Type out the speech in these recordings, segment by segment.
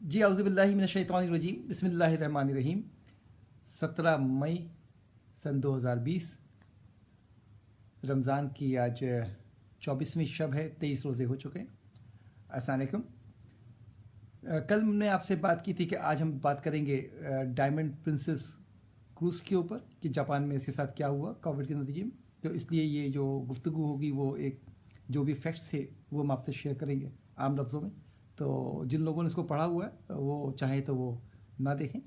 जी औज़ुबिल्लाहि मिनश्शैतानिर्रजीम बिस्मिल्लाहिर्रहमानिर्रहीम। 17 मई सन 2020 रमज़ान की आज 24वीं शब है। 23 रोज़े हो चुके हैं। अस्सलाम वालेकुम। कल हमने आपसे बात की थी कि आज हम बात करेंगे डायमंड प्रिंसेस क्रूज़ के ऊपर कि जापान में इसके साथ क्या हुआ कोविड के नतीजे में। तो इसलिए ये जो गुफ्तगू होगी वो एक जो भी फैक्ट्स थे वो हम आपसे शेयर करेंगे आम लफ्ज़ों में। तो जिन लोगों ने इसको पढ़ा हुआ है वो चाहे तो वो ना देखें।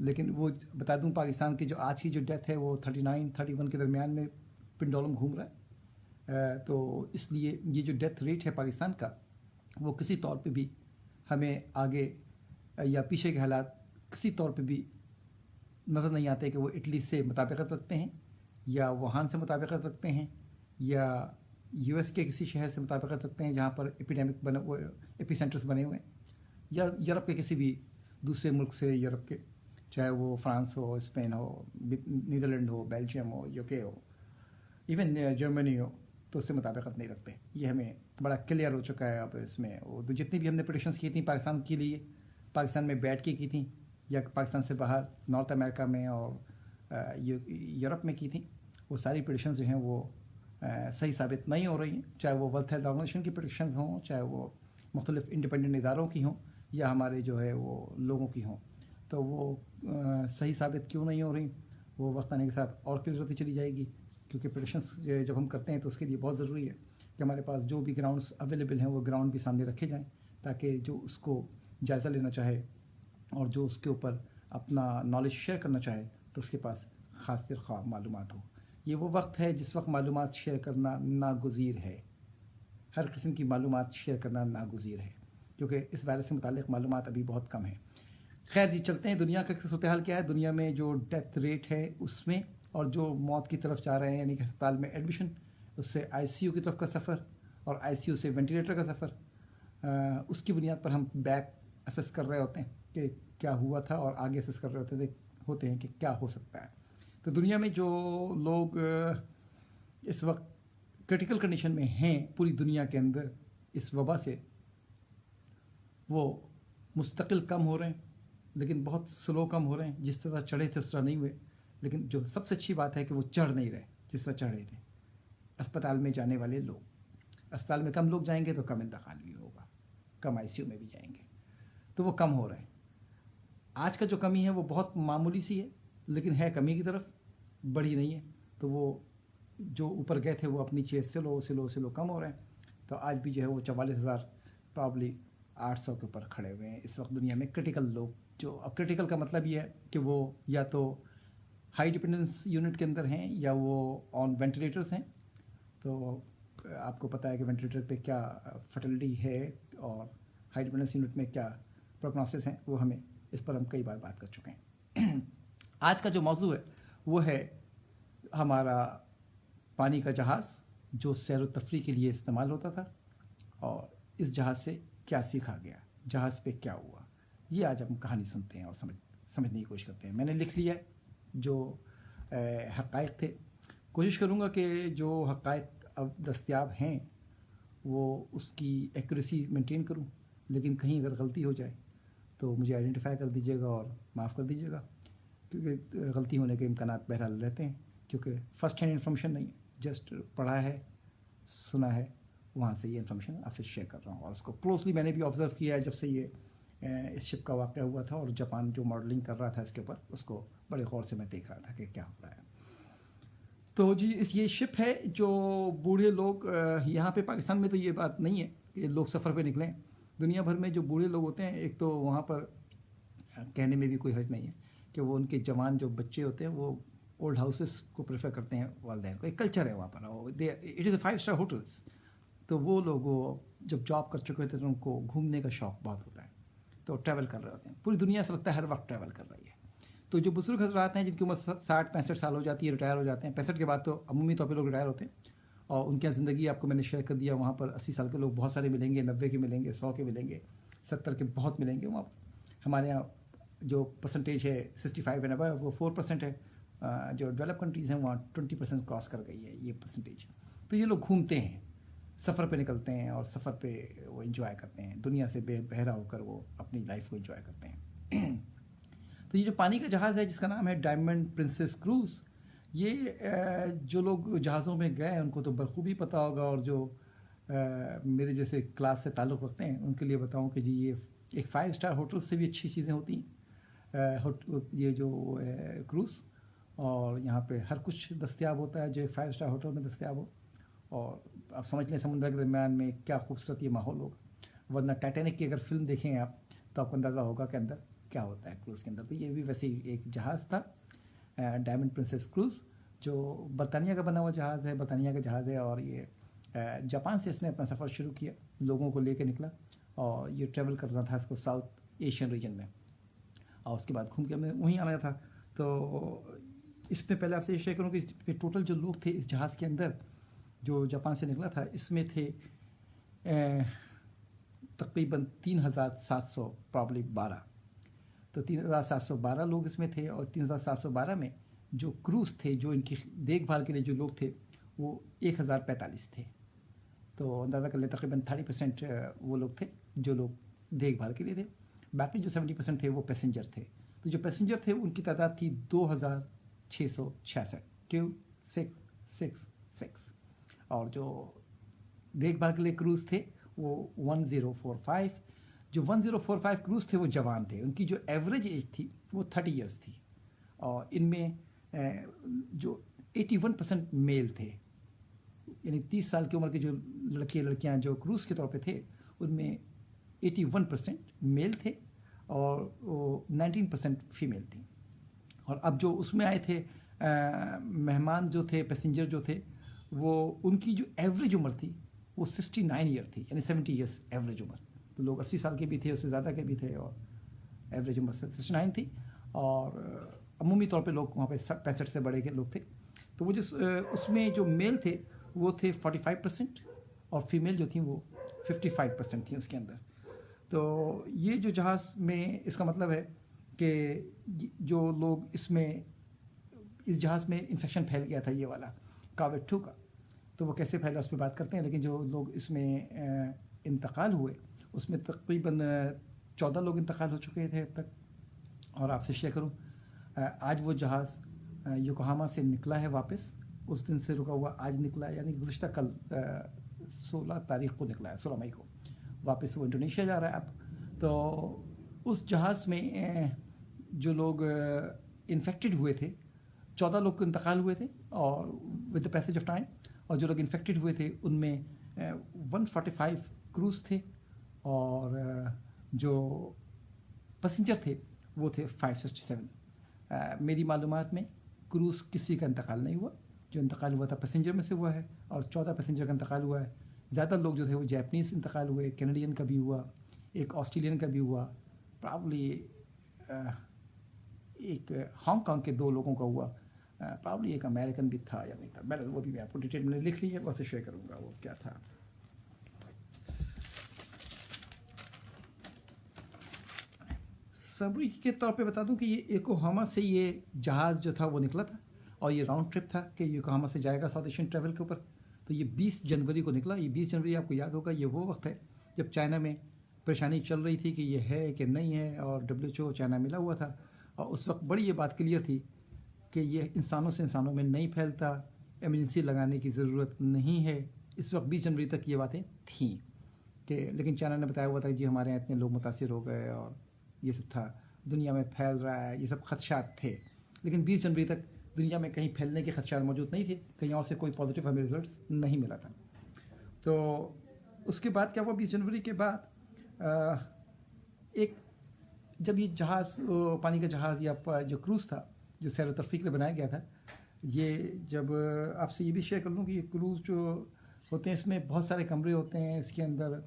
लेकिन वो बता दूं, पाकिस्तान की जो आज की जो डेथ है वो 39-31 के दरमियान में पिंडोलम घूम रहा है। तो इसलिए ये जो डेथ रेट है पाकिस्तान का वो किसी तौर पे भी हमें आगे या पीछे के हालात किसी तौर पे भी नज़र नहीं आते कि वो इटली से मुताबिकत रखते हैं या वुहान से मुताबिकत रखते हैं या यूएस के किसी शहर से मुताबिकत रखते हैं जहाँ पर एपिडेमिक बने हुए एपी सेंटर्स बने हुए हैं, या यूरोप के किसी भी दूसरे मुल्क से, यूरोप के चाहे वो फ्रांस हो, स्पेन हो, नीदरलैंड हो, बेल्जियम हो, यूके हो, इवन जर्मनी हो, तो उससे मुताबिकत नहीं रखते। ये हमें बड़ा क्लियर हो चुका है अब इसमें। वो तो जितनी भी हमने प्रेडिक्शंस की थी पाकिस्तान के लिए, पाकिस्तान में बैठ के की थी या पाकिस्तान से बाहर नॉर्थ अमेरिका में और यूरोप में की थी, वो सारी प्रेडिक्शंस जो हैं वो सही साबित नहीं हो रही हैं। चाहे वो वर्ल्ड हेल्थ ऑर्गेनाइजेशन की प्रेडिक्शंस हों, चाहे वो मुख्तलिफ इंडिपेंडेंट इदारों की हों या हमारे जो है वो लोगों की हों, तो वो सही साबित क्यों नहीं हो रही, वो वक्त आने के साथ और क्लियर होती चली जाएगी। क्योंकि प्रेडिक्शंस जब हम करते हैं तो उसके लिए बहुत ज़रूरी है कि हमारे पास जो भी ग्राउंड्स अवेलेबल हैं वो ग्राउंड भी सामने रखे जाएँ, ताकि जो उसको जायज़ा लेना चाहे और जो उसके ऊपर अपना नॉलेज शेयर करना चाहे तो उसके पास ख़ास ख्वाह मालूमात हो। ये वो वक्त है जिस वक्त मालूमात शेयर करना नागुज़ीर है। हर किस्म की मालूमात शेयर करना नागुज़ीर है क्योंकि इस वायरस से मुतालिक मालूमात अभी बहुत कम है। खैर जी, चलते हैं दुनिया का सूरत हाल क्या है। दुनिया में जो डेथ रेट है उसमें और जो मौत की तरफ जा रहे हैं यानी कि अस्पताल में एडमिशन, उससे आईसीयू की तरफ का सफ़र और आईसीयू से वेंटिलेटर का सफ़र, उसकी बुनियाद पर हम बैक असेस कर रहे होते हैं कि क्या हुआ था और आगे असेस कर रहे होते हैं कि क्या हो सकता है। तो दुनिया में जो लोग इस वक्त क्रिटिकल कंडीशन में हैं पूरी दुनिया के अंदर इस वबा से, वो मुस्तकिल कम हो रहे हैं, लेकिन बहुत स्लो कम हो रहे हैं। जिस तरह चढ़े थे उस तरह नहीं हुए। लेकिन जो सबसे अच्छी बात है कि वो चढ़ नहीं रहे जिस तरह चढ़ रहे थे। अस्पताल में जाने वाले लोग, अस्पताल में कम लोग जाएंगे तो कम इंतकाल भी होगा, कम आईसीयू में भी जाएंगे, तो वो कम हो रहे हैं। आज का जो कमी है वो बहुत मामूली सी है, लेकिन है कमी की तरफ, बड़ी नहीं है। तो वो जो ऊपर गए थे वो अपनी चीज़ स्लो कम हो रहे हैं। तो आज भी जो है वो 44,000 प्रॉब्ली 800 के ऊपर खड़े हुए हैं इस वक्त दुनिया में क्रिटिकल लोग। जो अब क्रिटिकल का मतलब ये है कि वो या तो हाई डिपेंडेंस यूनिट के अंदर हैं या वो ऑन वेंटिलेटर्स हैं। तो आपको पता है कि वेंटिलेटर पे क्या फर्टिलिटी है और हाई डिपेंडेंस यूनिट में क्या प्रोग्नोसिस हैं, वो हमें इस पर हम कई बार बात कर चुके हैं। आज का जो मौजू है वो है हमारा पानी का जहाज़ जो सैर व तफरी के लिए इस्तेमाल होता था और इस जहाज़ से क्या सीखा गया, जहाज़ पे क्या हुआ। ये आज हम कहानी सुनते हैं और समझने की कोशिश करते हैं। मैंने लिख लिया जो हक़ाइक़ थे। कोशिश करूँगा कि जो हक़ाइक़ अब दस्तयाब हैं वो उसकी एक्यूरेसी मेंटेन करूँ, लेकिन कहीं अगर गलती हो जाए तो मुझे आइडेंटिफाई कर दीजिएगा और माफ़ कर दीजिएगा, क्योंकि गलती होने के इम्कानात बहरहाल रहते हैं। क्योंकि फ़र्स्ट हैंड इन्फॉर्मेशन नहीं, जस्ट पढ़ा है, सुना है, वहाँ से ये इन्फॉर्मेशन आपसे शेयर कर रहा हूँ। और उसको क्लोजली मैंने भी ऑब्ज़र्व किया है जब से ये इस शिप का वाक़या हुआ था और जापान जो मॉडलिंग कर रहा था इसके ऊपर, उसको बड़े गौर से मैं देख रहा था कि क्या हो रहा है। तो जी ये शिप है जो बूढ़े लोग, यहाँ पे पाकिस्तान में तो ये बात नहीं है कि लोग सफ़र पे निकलें। दुनिया भर में जो बूढ़े लोग होते हैं, एक तो वहाँ पर कहने में भी कोई हर्ज नहीं है कि वो उनके जवान जो बच्चे होते हैं वो ओल्ड हाउसेस को प्रेफर करते हैं वालदैन को। एक कल्चर है वहाँ पर, it is a 5 star hotels. तो वो लोग जब जॉब कर चुके होते हैं तो उनको घूमने का शौक़ बहुत होता है, तो ट्रैवल कर रहे होते हैं। पूरी दुनिया से लगता है हर वक्त ट्रैवल कर रही है। तो जो बुजुर्ग हजरात हैं जिनकी उम्र 60-65 साल हो जाती है, रिटायर हो जाते हैं। 65 के बाद तो अमूमी तौर पर लोग रिटायर होते हैं और उनकी ज़िंदगी आपको मैंने शेयर कर दिया। वहाँ पर 80 साल के लोग बहुत सारे मिलेंगे, 90 के मिलेंगे, 100 के मिलेंगे, 70 के बहुत मिलेंगे वहाँ पर। हमारे यहाँ जो परसेंटेज है 65 एंड अबव वो 4% है। जो डेवलप कंट्रीज़ हैं वहाँ 20% क्रॉस कर गई है ये परसेंटेज। तो ये लोग घूमते हैं سفر پہ نکلتے ہیں اور سفر پہ وہ انجوائے کرتے ہیں، دنیا سے بے بہرا ہو کر وہ اپنی لائف کو انجوائے کرتے ہیں۔ تو یہ جو پانی کا جہاز ہے جس کا نام ہے ڈائمنڈ پرنسس کروز، یہ جو لوگ جہازوں میں گئے ہیں ان کو تو بخوبی پتہ ہوگا، اور جو میرے جیسے کلاس سے تعلق رکھتے ہیں ان کے لیے بتاؤں کہ جی یہ ایک 5 اسٹار ہوٹل سے بھی اچھی چیزیں ہوتی ہیں یہ جو کروز، اور یہاں پہ ہر کچھ دستیاب ہوتا ہے جو ایک 5 اسٹار ہوٹل میں دستیاب ہو، اور آپ سمجھ لیں سمندر کے درمیان میں کیا خوبصورت یہ ماحول ہوگا، ورنہ ٹائٹینک کی اگر فلم دیکھیں آپ تو آپ کو اندازہ ہوگا کہ اندر کیا ہوتا ہے کروز کے اندر۔ تو یہ بھی ویسے ہی ایک جہاز تھا ڈائمنڈ پرنسس کروز، جو برطانیہ کا بنا ہوا جہاز ہے، برطانیہ کا جہاز ہے، اور یہ جاپان سے اس نے اپنا سفر شروع کیا، لوگوں کو لے کے نکلا اور یہ ٹریول کرنا تھا اس کو ساؤتھ ایشین ریجن میں، اور اس کے بعد گھوم کے ہمیں وہیں آنا تھا۔ تو اس میں پہلے آپ سے یہ شیئر کروں کہ اس میں ٹوٹل جو لوگ تھے اس جہاز کے اندر جو جاپان سے نکلا تھا، اس میں تھے تقریباً 3700 پرابلی 12، تو 3712 لوگ اس میں تھے، اور 3712 میں جو کروز تھے، جو ان کی دیکھ بھال کے لیے جو لوگ تھے وہ 1045 تھے۔ تو اندازہ کر لیں تقریباً 30% وہ لوگ تھے جو لوگ دیکھ بھال کے لیے تھے، باقی جو 70% تھے وہ پیسنجر تھے۔ تو جو پیسنجر تھے ان کی تعداد تھی 2666، 2666، اور جو دیکھ بھال کے لیے کروز تھے وہ 1045۔ جو 1045 کروز تھے وہ جوان تھے، ان کی جو ایوریج ایج تھی وہ 30 ایئرس تھی، اور ان میں جو 81% میل تھے، یعنی 30 سال کی عمر کے جو لڑکیاں جو کروز کے طور پہ تھے ان میں 81% میل تھے اور وہ 19% فیمیل تھیں۔ اور اب جو اس میں آئے تھے مہمان جو تھے، پیسنجر جو تھے، وہ ان کی جو ایوریج عمر تھی وہ 69 ایئر تھی، یعنی 70 ایئرس ایوریج عمر۔ تو لوگ 80 سال کے بھی تھے، اس سے زیادہ کے بھی تھے، اور ایوریج عمر 69 تھی، اور عمومی طور پہ لوگ وہاں پہ 65 سے بڑے کے لوگ تھے۔ تو وہ جو اس میں جو میل تھے وہ تھے 45%، اور فیمیل جو تھیں وہ 55% تھیں اس کے اندر۔ تو یہ جو جہاز میں اس کا مطلب ہے کہ جو لوگ اس جہاز میں انفیکشن پھیل گیا تھا یہ والا کووڈ-2 کا، تو وہ کیسے پھیلا اس پہ بات کرتے ہیں، لیکن جو لوگ اس میں انتقال ہوئے اس میں تقریباً 14 لوگ انتقال ہو چکے تھے اب تک۔ اور آپ سے شیئر کروں، آج وہ جہاز یوکوہاما سے نکلا ہے واپس، اس دن سے رکا ہوا آج نکلا ہے، یعنی گزشتہ کل 16 تاریخ کو نکلا ہے، 16 مئی کو واپس وہ انڈونیشیا جا رہا ہے اب۔ تو اس جہاز میں جو لوگ انفیکٹڈ ہوئے تھے 14 لوگ کو انتقال ہوئے تھے، اور with the passage of time, اور جو لوگ انفیکٹڈ ہوئے تھے ان میں 145 کروز تھے، اور جو پیسنجر تھے وہ تھے 567۔ میری معلومات میں کروز کسی کا انتقال نہیں ہوا، جو انتقال ہوا تھا پیسنجر میں سے ہوا ہے، اور 14 پیسنجر کا انتقال ہوا ہے۔ زیادہ لوگ جو تھے وہ جیپنیز انتقال ہوئے، کینیڈین کا بھی ہوا، ایک آسٹریلین کا بھی ہوا، پرابلی ایک ہانگ کانگ کے 2 لوگوں کا ہوا، پرابلی ایک امریکن بھی تھا یا نہیں تھا، میں وہ بھی میں آپ کو ڈیٹیل میں لکھ لی ہے، وہ سے شیئر کروں گا وہ کیا تھا۔ سمری کے طور پہ بتا دوں کہ یہ یوکوہاما سے یہ جہاز جو تھا وہ نکلا تھا، اور یہ راؤنڈ ٹرپ تھا کہ یوکوہاما سے جائے گا ساؤتھ ایشین ٹریول کے اوپر۔ تو یہ 20 جنوری کو نکلا۔ یہ 20 جنوری آپ کو یاد ہوگا یہ وہ وقت ہے جب چائنا میں پریشانی چل رہی تھی کہ یہ ہے کہ نہیں ہے، اور WHO چائنا ملا ہوا تھا، اور اس وقت بڑی یہ بات کلیئر تھی کہ یہ انسانوں سے انسانوں میں نہیں پھیلتا، ایمرجنسی لگانے کی ضرورت نہیں ہے۔ اس وقت 20 جنوری تک یہ باتیں تھیں کہ، لیکن چائنا نے بتایا ہوا تھا کہ جی ہمارے یہاں اتنے لوگ متاثر ہو گئے اور یہ سب تھا، دنیا میں پھیل رہا ہے، یہ سب خدشات تھے۔ لیکن 20 جنوری تک دنیا میں کہیں پھیلنے کے خدشات موجود نہیں تھے، کہیں اور سے کوئی پازیٹیو ہمیں رزلٹس نہیں ملا تھا۔ تو اس کے بعد کیا ہوا، 20 جنوری کے بعد ایک جب یہ جہاز پانی کا جہاز یا جو کروز تھا جو سیر و تفریح کے لیے بنایا گیا تھا، یہ جب آپ سے یہ بھی شیئر کر لوں کہ یہ کروز جو ہوتے ہیں اس میں بہت سارے کمرے ہوتے ہیں، اس کے اندر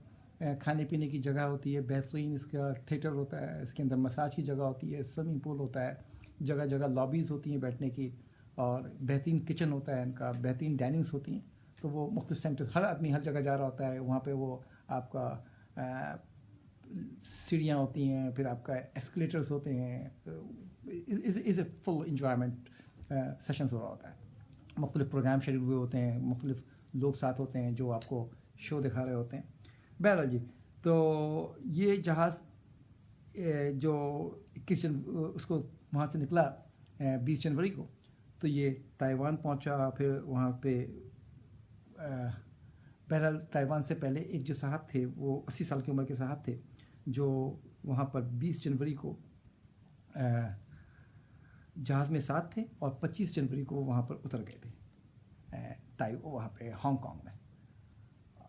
کھانے پینے کی جگہ ہوتی ہے، بہترین اس کا تھیٹر ہوتا ہے، اس کے اندر مساج کی جگہ ہوتی ہے، سوئمنگ پول ہوتا ہے، جگہ جگہ لابیز ہوتی ہیں بیٹھنے کی، اور بہترین کچن ہوتا ہے ان کا، بہترین ڈائننگس ہوتی ہیں۔ تو وہ مختلف سینٹرز، ہر آدمی ہر جگہ جا رہا ہوتا ہے وہاں پہ، وہ آپ کا سیڑھیاں ہوتی ہیں، پھر آپ کا ایسکلیٹرز ہوتے ہیں، از اے فل انجوائمنٹ سیشنز ہو رہا ہوتا ہے، مختلف پروگرام شیڈول ہوئے ہوتے ہیں، مختلف لوگ ساتھ ہوتے ہیں جو آپ کو شو دکھا رہے ہوتے ہیں. بہرحال جی، تو یہ جہاز جو 21 اس کو وہاں سے نکلا 20 جنوری کو، تو یہ تائیوان پہنچا. پھر وہاں پہ بہرحال تائیوان سے پہلے ایک جو صاحب تھے، وہ 80 سال کی عمر کے صاحب تھے، جو وہاں پر 20 جنوری کو جہاز میں ساتھ تھے، اور 25 جنوری کو وہاں پر اتر گئے تھے وہاں پہ ہانگ کانگ میں.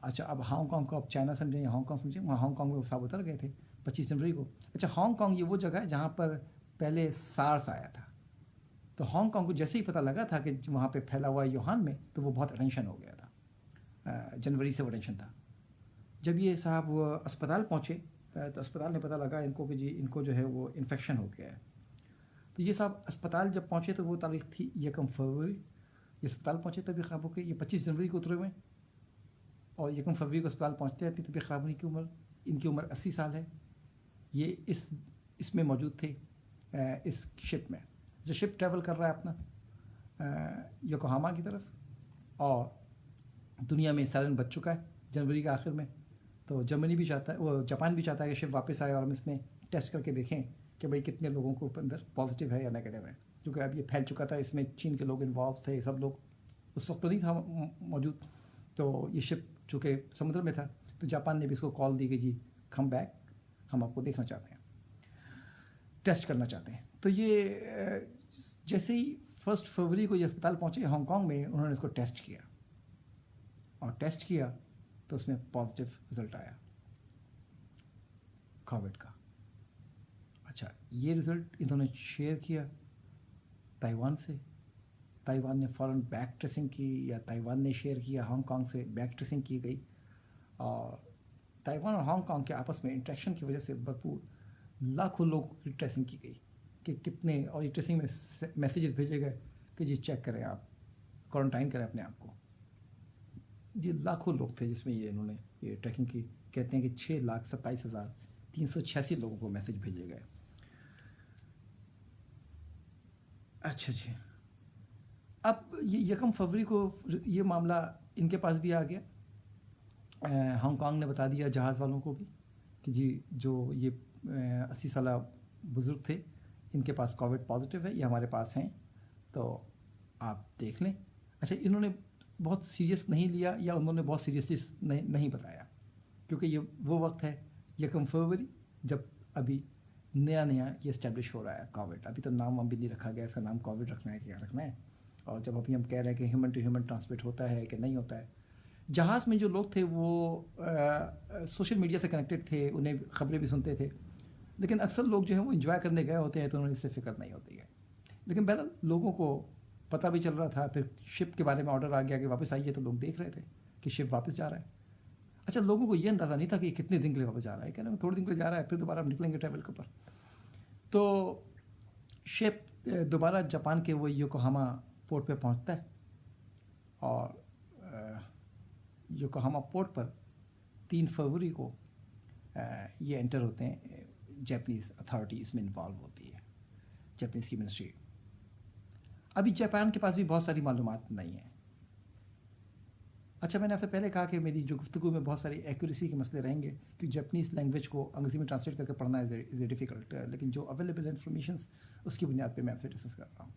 اچھا، اب ہانگ کانگ کو آپ چائنا سمجھیں یا ہانگ کانگ سمجھیں، وہاں ہانگ کانگ میں وہ صاحب اتر گئے تھے 25 جنوری کو. اچھا، ہانگ کانگ یہ وہ جگہ ہے جہاں پر پہلے سارس آیا تھا. تو ہانگ کانگ کو جیسے ہی پتہ لگا تھا کہ وہاں پہ پھیلا ہوا ہے یوہان میں، تو وہ بہت اٹینشن ہو گیا تھا. جنوری سے وہ اٹینشن تھا. جب یہ صاحب وہ اسپتال پہنچے تو اسپتال میں پتہ لگا ان کو کہ جی ان کو جو ہے وہ انفیکشن ہو گیا ہے. تو یہ صاحب اسپتال جب پہنچے تو وہ تاریخ تھی 1 فروری. یہ اسپتال پہنچے طبیعت خراب ہو کے. یہ 25 جنوری کو اترے ہوئے، اور 1 فروری کو اسپتال پہنچتے ہیں. اپنی طبیعت خراب ہونے کی عمر، ان کی عمر 80 سال ہے. یہ اس میں موجود تھے اس شپ میں. جو شپ ٹریول کر رہا ہے اپنا یوکوہاما کی طرف، اور دنیا میں سائرن بج چکا ہے جنوری کے آخر میں. تو جرمنی بھی چاہتا ہے، وہ جاپان بھی چاہتا ہے کہ شپ واپس آئے اور ہم اس میں ٹیسٹ کر کے دیکھیں کہ بھائی کتنے لوگوں کو اندر پازیٹیو ہے یا نیگیٹو ہے. کیونکہ اب یہ پھیل چکا تھا، اس میں چین کے لوگ انوالو تھے. سب لوگ اس وقت تو نہیں تھا موجود. تو یہ شپ چونکہ سمندر میں تھا، تو جاپان نے بھی اس کو کال دی کہ جی کم بیک، ہم آپ کو دیکھنا چاہتے ہیں، ٹیسٹ کرنا چاہتے ہیں. تو یہ جیسے ہی 1 فروری کو یہ اسپتال پہنچے ہانگ کانگ میں، انہوں نے اس کو ٹیسٹ کیا، اور ٹیسٹ کیا تو اس میں پازیٹیو رزلٹ آیا کووڈ کا. اچھا، یہ رزلٹ انہوں نے شیئر کیا تائیوان سے. تائیوان نے فوراً بیک ٹریسنگ کی، یا تائیوان نے شیئر کیا ہانگ کانگ سے، بیک ٹریسنگ کی گئی. اور تائیوان اور ہانگ کانگ کے آپس میں انٹریکشن کی وجہ سے بھرپور لاکھوں لوگوں کی ٹریسنگ کی گئی کہ کتنے، اور یہ ٹریسنگ میں میسیجز بھیجے گئے کہ جی چیک کریں، آپ کوارنٹائن کریں اپنے آپ کو. یہ لاکھوں لوگ تھے جس میں یہ انہوں نے یہ ٹریکنگ کی. کہتے ہیں کہ 6,27,386 لوگوں کو میسیج بھیجے گئے. اچھا جی، اب یہ 1 فروری کو یہ معاملہ ان کے پاس بھی آ گیا. ہانگ کانگ نے بتا دیا جہاز والوں کو بھی کہ جی جو یہ 80 سالہ بزرگ تھے، ان کے پاس کووڈ پازیٹیو ہے، یہ ہمارے پاس ہیں، تو آپ دیکھ لیں. اچھا، انہوں نے بہت سیریس نہیں لیا، یا انہوں نے بہت سیریسلی نہیں بتایا، کیونکہ یہ وہ وقت ہے 1 فروری جب ابھی نیا یہ اسٹیبلش ہو رہا ہے کووڈ. ابھی تو نام بھی نہیں رکھا گیا، اس کا نام کووڈ رکھنا ہے کہ کیا رکھنا ہے. اور جب ابھی ہم کہہ رہے ہیں کہ ہیومن ٹو ہیومن ٹرانسمٹ ہوتا ہے کہ نہیں ہوتا ہے. جہاز میں جو لوگ تھے وہ سوشل میڈیا سے کنیکٹڈ تھے، انہیں خبریں بھی سنتے تھے، لیکن اکثر لوگ جو ہیں وہ انجوائے کرنے گئے ہوتے ہیں، تو انہیں اس سے فکر نہیں ہوتی ہے. لیکن بہرحال لوگوں کو پتہ بھی چل رہا تھا. پھر شپ کے بارے میں آرڈر آ گیا کہ واپس آئیے، تو لوگ دیکھ رہے تھے کہ شپ واپس جا رہا ہے. اچھا، لوگوں کو یہ اندازہ نہیں تھا کہ کتنے دن کے لیے واپس جا رہا ہے. کہہ رہے ہیں تھوڑے دن کے لیے جا رہا ہے، پھر دوبارہ ہم نکلیں گے ٹریول کے اوپر. تو شپ دوبارہ جاپان کے وہ یوکوہاما پورٹ پہ پہنچتا ہے، اور یوکوہاما پورٹ پر 3 فروری کو یہ انٹر ہوتے ہیں. جاپنیز اتھارٹی اس میں انوالو ہوتی ہے، جاپنیز کی منسٹری. ابھی جاپان کے پاس بھی بہت ساری معلومات نہیں ہیں. اچھا، میں نے آپ سے پہلے کہا کہ میری جو گفتگو میں بہت ساری ایکوریسی کے مسئلے رہیں گے، کہ جاپنیز لینگویج کو انگریزی میں ٹرانسلیٹ کر کے پڑھنا از اے ڈیفیکلٹ. لیکن جو اویلیبل انفارمیشنس اس کی بنیاد پہ میں آپ سے ڈسکس کر رہا ہوں.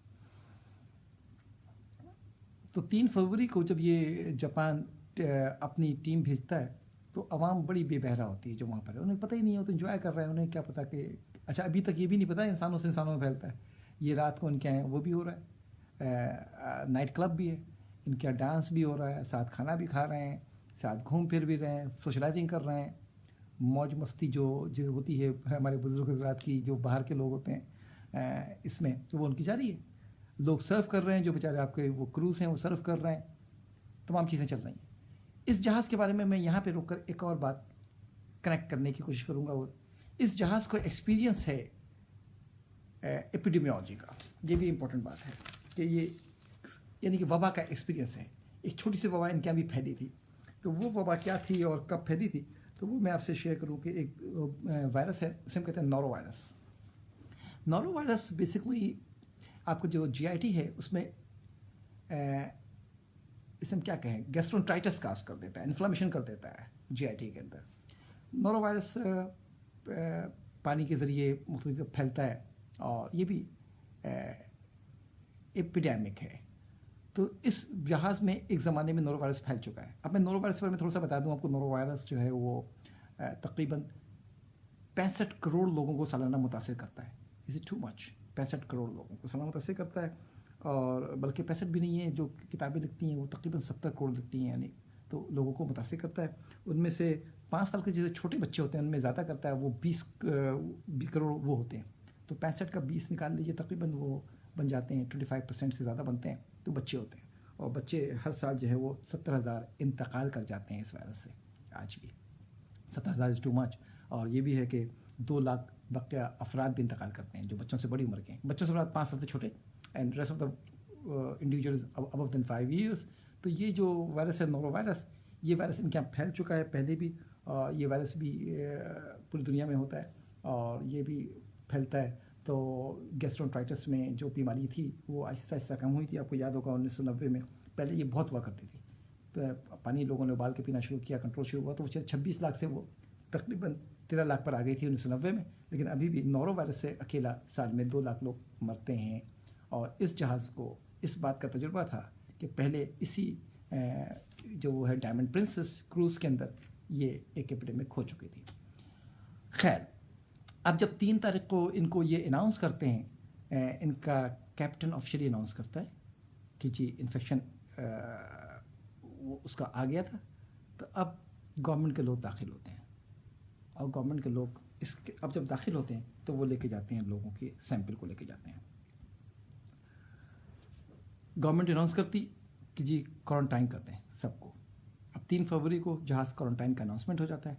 تو 3 فروری کو جب یہ جاپان اپنی ٹیم بھیجتا ہے، تو عوام بڑی بے بہرا ہوتی ہے جو وہاں پر ہے. انہیں پتہ ہی نہیں ہوتا، انجوائے کر رہے ہیں، انہیں کیا پتہ کہ اچھا ابھی تک یہ بھی نہیں پتہ انسانوں سے انسانوں میں پھیلتا ہے. یہ رات کو ان کے ہیں وہ بھی ہو رہا ہے، نائٹ کلب بھی ہے، ان کا ڈانس بھی ہو رہا ہے، ساتھ کھانا بھی کھا رہے ہیں، ساتھ گھوم پھر بھی رہے ہیں، سوشلائزنگ کر رہے ہیں. موج مستی جو ہوتی ہے ہمارے بزرگ حضرات کی، جو باہر کے لوگ ہوتے ہیں اس میں، تو وہ ان کی جاری ہے. لوگ سرو کر رہے ہیں، جو بیچارے آپ کے وہ کروز ہیں وہ سرو کر رہے ہیں. تمام چیزیں چل رہی ہیں. اس جہاز کے بارے میں یہاں پہ رک کر ایک اور بات کنیکٹ کرنے کی کوشش کروں گا. وہ اس جہاز کو ایکسپیرینس ہے ایپیڈیمیولوجی کا. یہ بھی امپورٹنٹ بات ہے کہ یہ یعنی کہ وبا کا ایکسپیرینس ہے. ایک چھوٹی سی وبا ان کے یہاں بھی پھیلی تھی، تو وہ وبا کیا تھی اور کب پھیلی تھی، تو وہ میں آپ سے شیئر کروں. کہ ایک وائرس ہے، اسے ہم کہتے ہیں نورو وائرس. نورو وائرس بیسکلی آپ کو جو GIT ہے اس میں इसे हम क्या कहें, गैस्ट्रोंट्राइटिस काज कर देता है, इन्फ्लामेशन कर देता है जीआईटी के अंदर। नोरो वायरस पानी के ज़रिए मुख्तलिफ फैलता है और ये भी एपिडेमिक है। तो इस जहाज़ में एक ज़माने में नोरो वायरस फैल चुका है। अब मैं नोरो वायरस के बारे में थोड़ा सा बता दूं आपको। नोरो वायरस जो है वो तकरीबन 65 करोड़ लोगों को सालाना मुतासिर करता है। Is it too much? 65 crore लोगों को सालाना मुतासिर करता है, और बल्कि 65 भी नहीं है, जो किताबें लिखती हैं वो तकरीबन 70 करोड़ लिखती हैं, यानी तो लोगों को मुतासिर करता है। उनमें से 5 साल के जैसे छोटे बच्चे होते हैं उनमें ज़्यादा करता है, वो 20 करोड़ वो होते हैं। तो 65 का 20 निकाल लीजिए, तकरीबन वो बन जाते हैं 25% से ज़्यादा बनते हैं, तो बच्चे होते हैं। और बच्चे हर साल जो है वो 70,000 इंतकाल कर जाते हैं इस वायरस से। आज भी 70,000 इज़ टू मच। और ये भी है कि 2 लाख बकिया अफराद भी इंतकाल करते हैं जो बच्चों से बड़ी उम्र के हैं। बच्चों से बाद 5 साल से छोटे, and rest of the individuals above than 5 years. तो ये जो वायरस है नोरो वायरस, ये वायरस इनके यहाँ फैल चुका है पहले भी। ये वायरस भी पूरी दुनिया में होता है और ये भी फैलता है। तो गैस्ट्रोंट्राइटिस में जो बीमारी थी वो आहिस्ता आहिस्ता कम हुई थी। आपको याद होगा 1990 में पहले ये बहुत हुआ करती थी। पानी लोगों ने उबाल के पीना शुरू किया, कंट्रोल शुरू हुआ, तो वो 26 लाख से वो तकरीबन 13 लाख पर आ गई थी 1990 में। लेकिन अभी भी नोरो वायरस से अकेला साल में 2 लाख लोग मरते हैं। और इस जहाज़ को इस बात का तजुर्बा था कि पहले इसी जो वो है डायमंड प्रिंसेस क्रूज़ के अंदर ये एक एपिडेमिक हो चुकी थी। खैर, अब जब 3 तारीख को इनको ये अनाउंस करते हैं, इनका कैप्टन ऑफिशियली अनाउंस करता है कि जी इन्फेक्शन उसका आ गया था। तो अब गवर्नमेंट के लोग दाखिल होते हैं, और गवर्नमेंट के लोग इसके अब जब दाखिल होते हैं तो वो लेके जाते हैं लोगों के सैंपल को लेके जाते हैं। गवर्नमेंट अनाउंस करती कि जी क्वारंटाइन करते हैं सबको। अब 3 फरवरी को जहाज़ क्वारंटाइन का अनाउंसमेंट हो जाता है।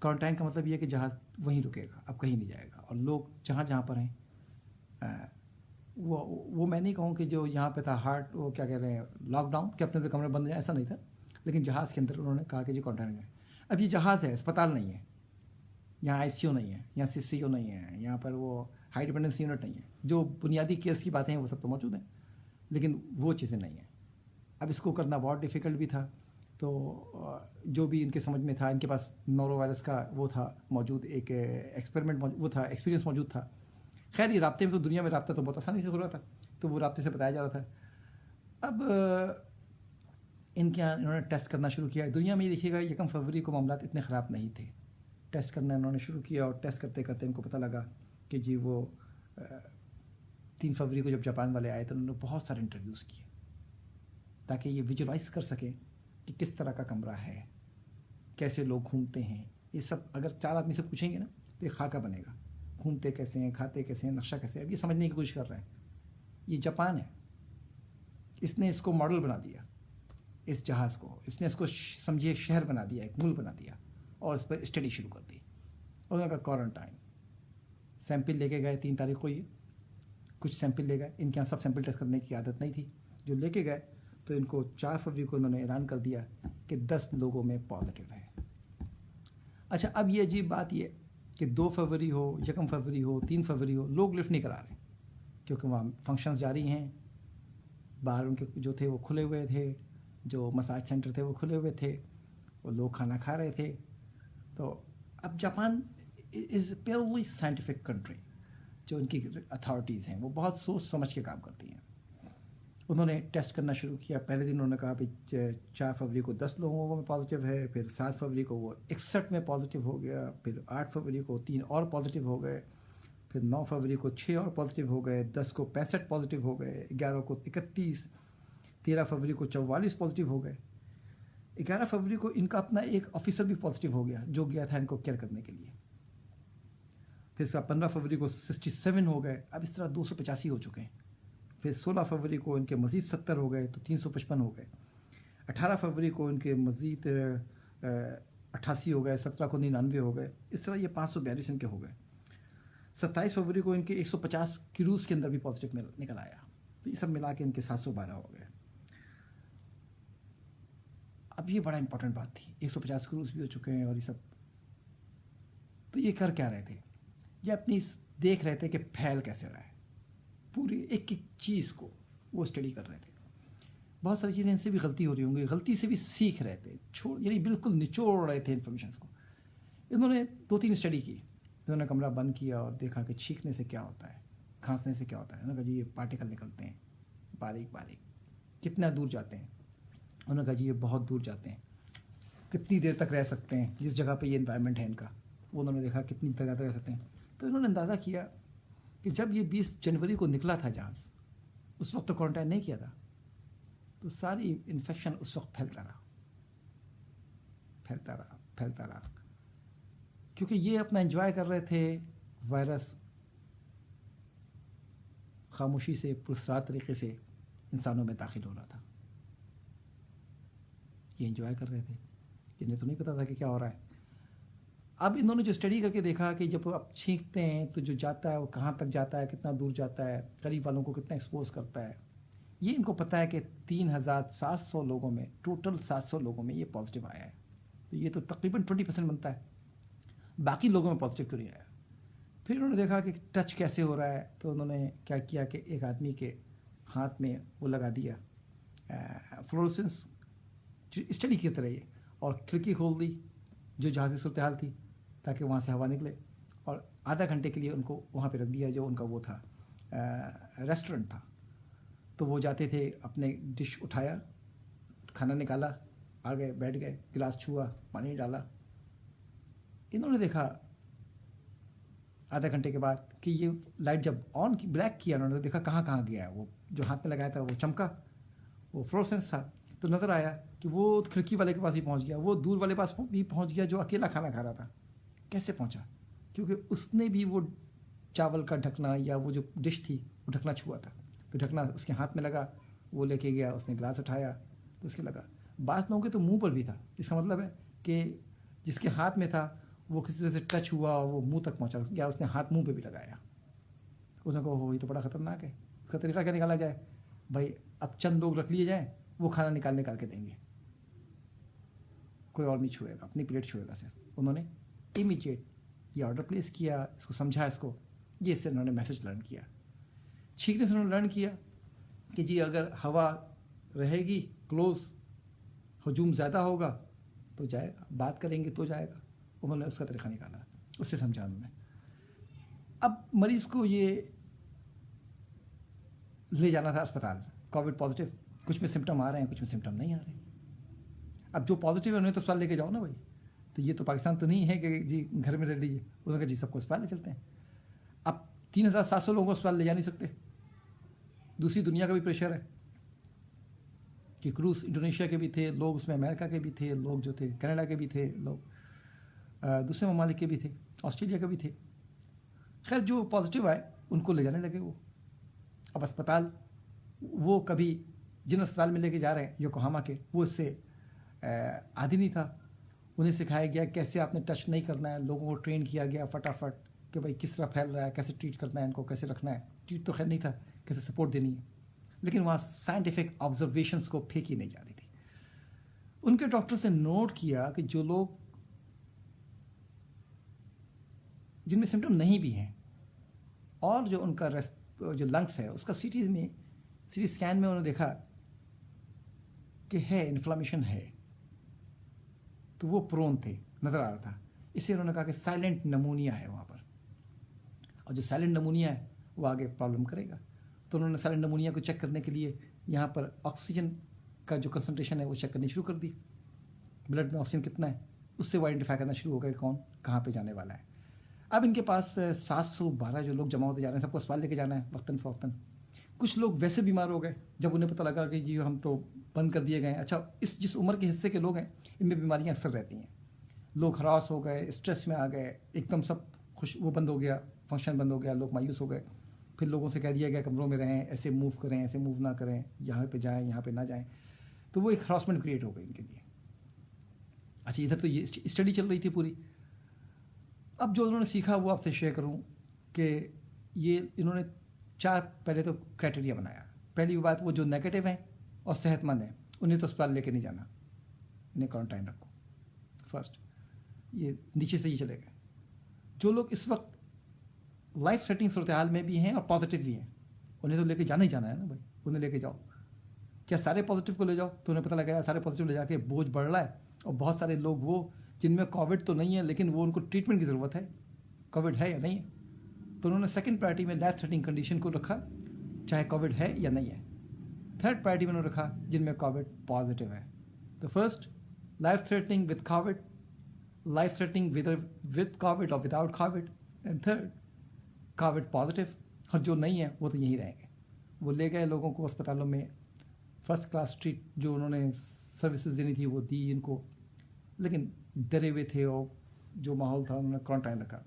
क्वारंटाइन का मतलब ये है कि जहाज़ वहीं रुकेगा, अब कहीं नहीं जाएगा, और लोग जहाँ जहाँ पर हैं वो मैं नहीं कहूँ कि जो यहाँ पे था हार्ट वो क्या कह रहे हैं लॉकडाउन के अपने कमरे बंद हो जाए, ऐसा नहीं था। लेकिन जहाज़ के अंदर उन्होंने कहा कि जी क्वारंटाइन है। अब ये जहाज़ है, अस्पताल नहीं है, यहाँ आईसीयू नहीं है, यहाँ सीसीयू नहीं है, यहाँ पर वो हाई डिपेंडेंसी यूनिट नहीं है। जो बुनियादी केयर्स की बातें हैं वो सब तो मौजूद हैं, लेकिन वो चीज़ें नहीं हैं। अब इसको करना बहुत डिफ़िकल्ट भी था। तो जो भी इनके समझ में था, इनके पास नोरो वायरस का वो था मौजूद, एक एक्सपेरिमेंट वो था, एक्सपीरियंस मौजूद था। खैर ये राब्ते में तो दुनिया में राब्ता तो बहुत आसानी से हो रहा था, तो वो राब्ते से बताया जा रहा था। अब इनके यहाँ इन्होंने टेस्ट करना शुरू किया। दुनिया में ये देखिएगा 1 फरवरी को मामला इतने ख़राब नहीं थे। टेस्ट करना इन्होंने शुरू किया, और टेस्ट करते करते इनको पता लगा कि जी वो 3 फरवरी को जब जापान वाले आए तो उन्होंने बहुत सारे इंटरव्यूज़ किए ताकि ये विजुलाइज कर सकें कि किस तरह का कमरा है, कैसे लोग घूमते हैं। ये सब अगर 4 आदमी से पूछेंगे ना तो ये खाका बनेगा, घूमते कैसे हैं, खाते कैसे हैं, नक्शा कैसे है। अब ये समझने की कोशिश कर रहे हैं। ये जापान है, इसने इसको मॉडल बना दिया, इस जहाज़ को इसने इसको समझिए शहर बना दिया, एक मुल्क बना दिया, और इस पर स्टडी शुरू कर दी। और उनका क्वारंटाइन सैंपल लेके गए 3 तारीख को। ये कुछ सैंपल ले गए, इनके यहाँ सब सैंपल टेस्ट करने की आदत नहीं थी। जो लेके गए तो इनको 4 फरवरी को उन्होंने ऐलान कर दिया कि 10 लोगों में पॉजिटिव है। अच्छा, अब ये अजीब बात ये कि 2 फरवरी हो, 1 फरवरी हो, 3 फरवरी हो, लोग लिफ्ट नहीं करा रहे, क्योंकि वहाँ फंक्शंस जारी हैं। बाहर उनके जो थे वो खुले हुए थे, जो मसाज सेंटर थे वो खुले हुए थे, वो लोग खाना खा रहे थे। तो अब Japan is purely scientific country. जो उनकी अथॉरिटीज़ हैं वो बहुत सोच समझ के काम करती हैं। उन्होंने टेस्ट करना शुरू किया। पहले दिन उन्होंने कहा भाई 4 फरवरी को 10 लोगों में पॉजिटिव है, फिर 7 फरवरी को वो 61 में पॉजिटिव हो गया, फिर 8 फरवरी को 3 और पॉजिटिव हो गए, फिर 9 फरवरी को 6 और पॉजिटिव हो गए, 10 को 65 पॉजिटिव हो गए, 11 को 31, 13 फरवरी को 44 पॉजिटिव हो गए। 11 फरवरी को इनका अपना एक ऑफिसर भी पॉजिटिव हो गया जो गया था इनको केयर करने के लिए। फिर इसका 15 फरवरी को 67 हो गए। अब इस तरह 285 हो चुके हैं। फिर 16 फरवरी को इनके मज़ीद 70 हो गए, तो 355 हो गए। 18 फरवरी को इनके मज़ीद 88 हो गए, 17 को 99 हो गए। इस तरह ये 542 इनके हो गए। 27 फरवरी को इनके 150 क्रूज़ के अंदर भी पॉजिटिव निकल आया। तो ये सब मिला के इनके 712 हो गए। अब ये बड़ा इंपॉर्टेंट बात थी, 150 क्रूज़ भी हो चुके हैं और ये सब। तो ये कर क्या रहे थे? ये अपनी देख रहे थे कि फैल कैसे रहा है, पूरी एक एक चीज़ को वो स्टडी कर रहे थे। बहुत सारी चीज़ें इनसे भी गलती हो रही होंगी, गलती से भी सीख रहे थे, यानी बिल्कुल निचोड़ रहे थे इन्फॉर्मेशन को। इन्होंने 2-3 स्टडी की, इन्होंने कमरा बंद किया और देखा कि छींकने से क्या होता है, खांसने से क्या होता है। उन्होंने कहा जी ये पार्टिकल निकलते हैं बारीक बारीक, कितना दूर जाते हैं। उन्होंने कहा जी ये बहुत दूर जाते हैं, कितनी देर तक रह सकते हैं जिस जगह पे ये इन्वायरमेंट है इनका, वो उन्होंने देखा कितनी देर तक रह सकते हैं। तो इन्होंने अंदाज़ा किया कि जब ये 20 जनवरी को निकला था जहाज़, उस वक्त तो क्वारंटाइन नहीं किया था, तो सारी इन्फेक्शन उस वक्त फैलता रहा फैलता रहा फैलता रहा, क्योंकि ये अपना एंजॉय कर रहे थे। वायरस खामोशी से पुरस्रार तरीके से इंसानों में दाखिल हो रहा था, ये एंजॉय कर रहे थे, इन्हें तो नहीं पता था कि क्या हो रहा है। अब इन्होंने जो स्टडी करके देखा कि जब आप छींकते हैं तो जो जाता है वो कहाँ तक जाता है, कितना दूर जाता है, करीब वालों को कितना एक्सपोज करता है, ये इनको पता है कि 3700 लोगों में, टोटल 700 लोगों में ये पॉजिटिव आया है। तो ये तो तकरीबन 20% बनता है, बाकी लोगों में पॉजिटिव क्यों नहीं आया। फिर उन्होंने देखा कि टच कैसे हो रहा है, तो उन्होंने क्या किया कि एक आदमी के हाथ में वो लगा दिया फ्लोरोसेंस स्टडी की तरह ये, और खिड़की खोल दी जो जहाँ से सूरत हाल थी, ताकि वहाँ से हवा निकले, और आधा घंटे के लिए उनको वहाँ पे रख दिया जो उनका वो था रेस्टोरेंट था। तो वो जाते थे, अपने डिश उठाया, खाना निकाला, आ गए, बैठ गए, गिलास छुआ, पानी डाला। इन्होंने देखा आधा घंटे के बाद कि ये लाइट जब ऑन की, ब्लैक किया, उन्होंने देखा कहाँ कहाँ गया है। वो जो हाथ में लगाया था वो चमका, वो फ्लोरोसेंस था, तो नज़र आया कि वो खिड़की वाले के पास भी पहुँच गया, वो दूर वाले पास भी पहुँच गया जो अकेला खाना खा रहा था। कैसे पहुँचा? क्योंकि उसने भी वो चावल का ढकना या वो जो डिश थी वो ढकना छुआ था, तो ढकना उसके हाथ में लगा, वो लेके गया, उसने गिलास उठाया तो उसके लगा। बात लोगों के तो मुंह पर भी था, इसका मतलब है कि जिसके हाथ में था वो किसी तरह से टच हुआ, वो मुंह तक पहुंचा, या उसने हाथ मुंह पे भी लगाया। उसने कहा हो ये तो बड़ा ख़तरनाक है, इसका तरीका क्या निकाला जाए? भाई अब चंद लोग रख लिए जाएँ, वो खाना निकाल के देंगे, कोई और नहीं छुएगा, अपनी प्लेट छुएगा सिर्फ। उन्होंने इमीडिएट ये ऑर्डर प्लेस किया, इसको समझा, इसको ये इससे उन्होंने मैसेज लर्न किया। छींकने से उन्होंने लर्न किया कि जी अगर हवा रहेगी क्लोज, हजूम ज़्यादा होगा तो जाएगा, बात करेंगे तो जाएगा। उन्होंने उसका तरीका निकाला, उससे समझा उन्होंने। अब मरीज़ को ये ले जाना था अस्पताल, कोविड पॉजिटिव, कुछ में सिम्टम आ रहे हैं, कुछ में सिम्टम नहीं आ रहे हैं। अब जो पॉजिटिव है उन्हें तो अस्पताल लेके जाओ ना भाई, तो ये तो पाकिस्तान तो नहीं है कि जी घर में रह लीजिए। उन्होंने कहा जी सबको अस्पताल ले चलते हैं। अब 3700 लोगों को अस्पताल ले जा नहीं सकते, दूसरी दुनिया का भी प्रेशर है कि क्रूज इंडोनेशिया के भी थे लोग, उसमें अमेरिका के भी थे लोग, जो थे कनाडा के भी थे लोग, दूसरे ममालिक के भी थे, ऑस्ट्रेलिया के भी थे। खैर जो पॉजिटिव आए उनको ले जाने लगे वो। अब अस्पताल, वो कभी जिन अस्पताल में लेके जा रहे हैं योकोहामा के, वो इससे आदी नहीं था। उन्हें सिखाया गया कैसे आपने टच नहीं करना है, लोगों को ट्रेन किया गया फटाफट कि भाई किस तरह फैल रहा है, कैसे ट्रीट करना है इनको, कैसे रखना है। ट्रीट तो खैर नहीं था, कैसे सपोर्ट देनी है, लेकिन वहाँ साइंटिफिक ऑब्जर्वेशंस को फेंकी नहीं जा रही थी। उनके डॉक्टर से नोट किया कि जो लोग जिनमें सिम्टम नहीं भी हैं, और जो उनका जो लंग्स है उसका सीटी स्कैन में उन्होंने देखा कि है इन्फ्लामेशन है, तो वो प्रोन थे, नज़र आ रहा था। इससे उन्होंने कहा कि साइलेंट नमूनिया है वहाँ पर, और जो साइलेंट नमूनिया है वो आगे प्रॉब्लम करेगा। तो उन्होंने साइलेंट नमूनिया को चेक करने के लिए यहाँ पर ऑक्सीजन का जो कंसनट्रेशन है वो चेक करनी शुरू कर दी, ब्लड में ऑक्सीजन कितना है, उससे वो आइडेंटिफाई करना शुरू हो गया कौन कहाँ पे जाने वाला है। अब इनके पास 712 जो लोग जमा होते जा रहे हैं, सबको अस्पताल लेके जाना है वक्तन फ़वक्तन। कुछ लोग वैसे बीमार हो गए जब उन्हें पता लगा कि जी हम तो बंद कर दिए गए हैं। अच्छा, इस जिस उम्र के हिस्से के लोग हैं इनमें बीमारियां अक्सर रहती हैं। लोग हरास हो गए, स्ट्रेस में आ गए, एकदम सब खुश, वो बंद हो गया, फंक्शन बंद हो गया, लोग मायूस हो गए। फिर लोगों से कह दिया गया कमरों में रहें, ऐसे मूव करें, ऐसे मूव ना करें, यहाँ पे जाएँ यहाँ पे ना जाएँ। तो वो एक हरासमेंट क्रिएट हो गई इनके लिए। अच्छा, इधर तो ये स्टडी चल रही थी पूरी। अब जो उन्होंने सीखा वो आपसे शेयर करूं कि ये इन्होंने 4 पहले तो क्राइटेरिया बनाया। पहली बात, वो जो नेगेटिव हैं और सेहतमंद हैं उन्हें तो अस्पताल लेके नहीं जाना, इन्हें क्वारंटाइन रखो फर्स्ट। ये नीचे से ही चले गए। जो लोग इस वक्त लाइफ थ्रेटनिंग सूरत हाल में भी हैं और पॉजिटिव भी हैं, उन्हें तो लेके जाना ही जाना है ना भाई, उन्हें लेके जाओ। क्या सारे पॉजिटिव को ले जाओ? तो उन्हें पता लगा यार सारे पॉजिटिव ले जाके बोझ बढ़ रहा है, और बहुत सारे लोग वो जिनमें कोविड तो नहीं है लेकिन वो उनको ट्रीटमेंट की ज़रूरत है, कोविड है या नहीं है। तो उन्होंने सेकंड प्रायोरिटी में लाइफ थ्रेटनिंग कंडीशन को रखा, चाहे कोविड है या नहीं है। थर्ड प्रायोरिटी में उन्होंने रखा जिनमें कोविड पॉजिटिव है। तो first life threatening with Covid, life threatening with Covid और without Covid, and third Covid positive. और जो नहीं है वो तो यहीं रहेंगे। वो ले गए लोगों को अस्पतालों में, फर्स्ट क्लास ट्रीट जो उन्होंने सर्विसेज देनी थी वो दी इनको, लेकिन डरे हुए थे और जो माहौल था उन्होंने क्वारंटाइन रखा।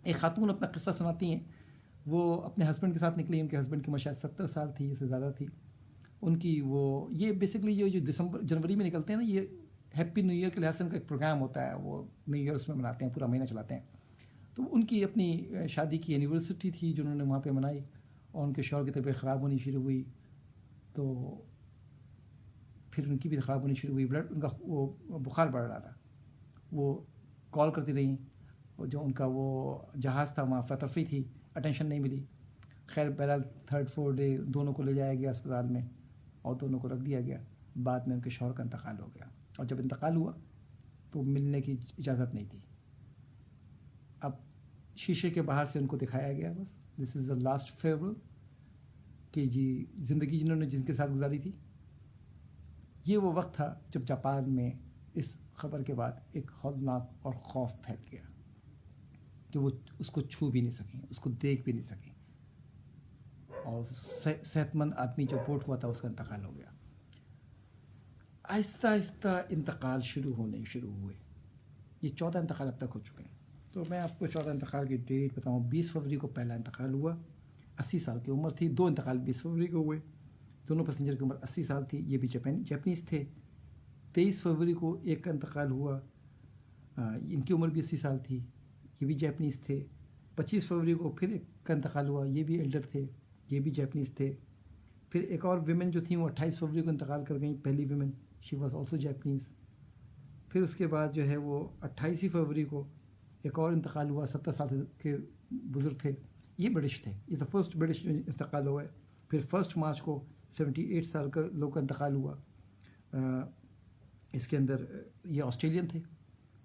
एक खातून अपना किस्सा सुनाती हैं, वो अपने हस्बैंड के साथ निकली, उनके हस्बैंड की उम्र शायद 70 साल थी, इससे ज़्यादा थी उनकी। वो ये बेसिकली ये जो दिसंबर जनवरी में निकलते हैं ना, ये हैप्पी न्यू ईयर के लिहाज से उनका एक प्रोग्राम होता है, वो न्यू ईयर उसमें मनाते हैं, पूरा महीना चलाते हैं। तो उनकी अपनी शादी की एनिवर्सरी थी जो उन्होंने वहाँ पे मनाई, और उनके शौहर की तबीयत ख़राब होनी शुरू हुई, तो फिर उनकी भी ख़राब होनी शुरू हुई, ब्लड उनका वो बुखार बढ़ रहा था। वो कॉल करती रहीं, और जो उनका वो जहाज़ था वहाँ अफरा-तफरी थी, अटेंशन नहीं मिली। खैर बहरहाल थर्ड फोर्थ डे दोनों को ले जाया गया अस्पताल में और दोनों को रख दिया गया। बाद में उनके शौहर का इंतकाल हो गया, और जब इंतकाल हुआ तो मिलने की इजाज़त नहीं थी। अब शीशे के बाहर से उनको दिखाया गया, बस this is the last farewell कि जी ज़िंदगी जिन्होंने जिनके साथ गुजारी थी। ये वो वक्त था जब जापान में इस खबर के बाद एक हौलनाक और खौफ फैल गया कि वो उसको छू भी नहीं सकें, उसको देख भी नहीं सकें, और सेहतमंद आदमी जो वोट हुआ था उसका इंतकाल हो गया। आहिस्ता आहिस्ता इंतकाल शुरू हुए। ये 14 इंतकाल अब तक हो चुके हैं। तो मैं आपको 14 इंतकाल की डेट बताऊँ। 20 फरवरी को पहला इंतकाल हुआ, 80 साल की उम्र थी। 2 इंतकाल 20 फरवरी को हुए, दोनों पैसेंजर की उम्र 80 साल थी, ये भी जापानीज़ थे। 23 फरवरी को एक का इंतकाल हुआ, इनकी उम्र भी 80 साल थी, ये भी जापानीज़ थे। 25 फरवरी को फिर एक का इंतकाल हुआ, ये भी एल्डर थे, ये भी जापानीज़ थे। फिर एक और विमेन जो थी वो 28 फरवरी को इंतकाल कर गई, पहली women, she was also Japanese. फिर उसके बाद जो है वो 28 फरवरी को एक और इंतकाल हुआ, 70 साल के बुज़ुर्ग थे, ये ब्रिटिश थे, ये तो फर्स्ट ब्रिटिश जो इंतकाल हुआ है। फिर 1 मार्च को 78 साल का लोग का इंतकाल हुआ, इसके अंदर ये ऑस्ट्रेलियन थे।